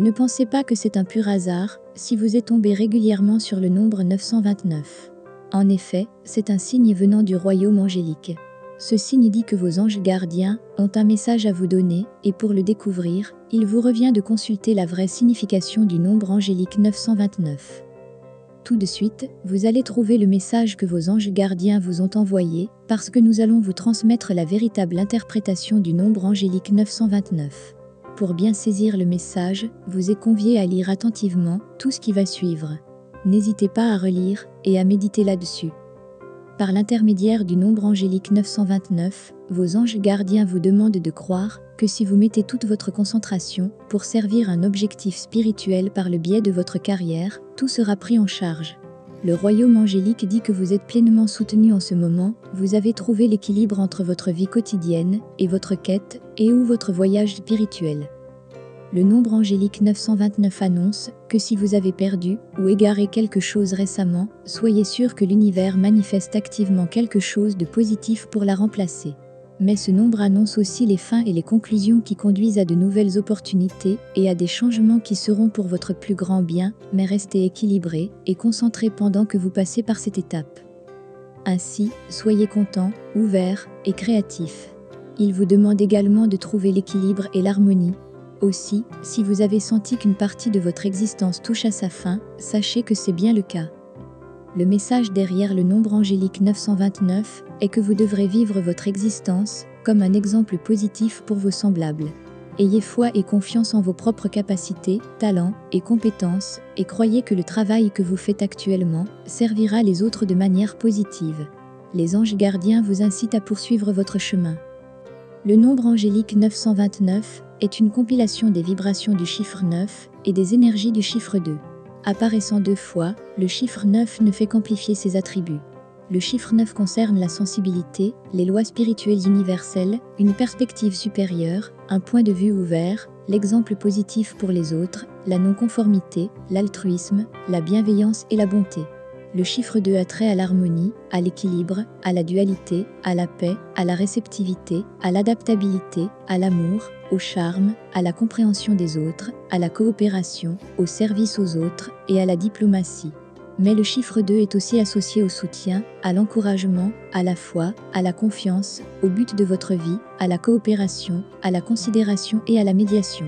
Ne pensez pas que c'est un pur hasard si vous êtes tombé régulièrement sur le nombre 929. En effet, c'est un signe venant du royaume angélique. Ce signe dit que vos anges gardiens ont un message à vous donner, et pour le découvrir, il vous revient de consulter la vraie signification du nombre angélique 929. Tout de suite, vous allez trouver le message que vos anges gardiens vous ont envoyé, parce que nous allons vous transmettre la véritable interprétation du nombre angélique 929. Pour bien saisir le message, vous est convié à lire attentivement tout ce qui va suivre. N'hésitez pas à relire et à méditer là-dessus. Par l'intermédiaire du nombre angélique 929, vos anges gardiens vous demandent de croire que si vous mettez toute votre concentration pour servir un objectif spirituel par le biais de votre carrière, tout sera pris en charge. Le royaume angélique dit que vous êtes pleinement soutenu en ce moment, vous avez trouvé l'équilibre entre votre vie quotidienne et votre quête ou votre voyage spirituel. Le nombre angélique 929 annonce que si vous avez perdu ou égaré quelque chose récemment, soyez sûr que l'univers manifeste activement quelque chose de positif pour la remplacer. Mais ce nombre annonce aussi les fins et les conclusions qui conduisent à de nouvelles opportunités et à des changements qui seront pour votre plus grand bien, mais restez équilibré et concentré pendant que vous passez par cette étape. Ainsi, soyez content, ouvert et créatif. Il vous demande également de trouver l'équilibre et l'harmonie. Aussi, si vous avez senti qu'une partie de votre existence touche à sa fin, sachez que c'est bien le cas. Le message derrière le nombre angélique 929 est que vous devrez vivre votre existence comme un exemple positif pour vos semblables. Ayez foi et confiance en vos propres capacités, talents et compétences, et croyez que le travail que vous faites actuellement servira les autres de manière positive. Les anges gardiens vous incitent à poursuivre votre chemin. Le nombre angélique 929 est une compilation des vibrations du chiffre 9 et des énergies du chiffre 2. Apparaissant 2 fois, le chiffre 9 ne fait qu'amplifier ses attributs. Le chiffre 9 concerne la sensibilité, les lois spirituelles universelles, une perspective supérieure, un point de vue ouvert, l'exemple positif pour les autres, la non-conformité, l'altruisme, la bienveillance et la bonté. Le chiffre 2 a trait à l'harmonie, à l'équilibre, à la dualité, à la paix, à la réceptivité, à l'adaptabilité, à l'amour, au charme, à la compréhension des autres, à la coopération, au service aux autres et à la diplomatie. Mais le chiffre 2 est aussi associé au soutien, à l'encouragement, à la foi, à la confiance, au but de votre vie, à la coopération, à la considération et à la médiation.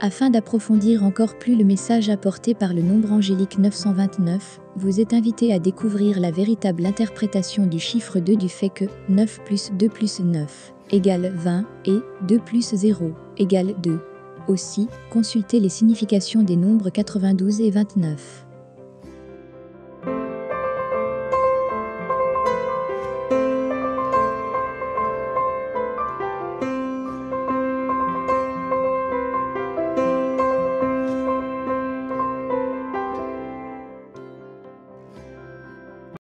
Afin d'approfondir encore plus le message apporté par le nombre angélique 929, vous êtes invité à découvrir la véritable interprétation du chiffre 2 du fait que 9 plus 2 plus 9 égale 20 et 2 plus 0 égale 2. Aussi, consultez les significations des nombres 92 et 29.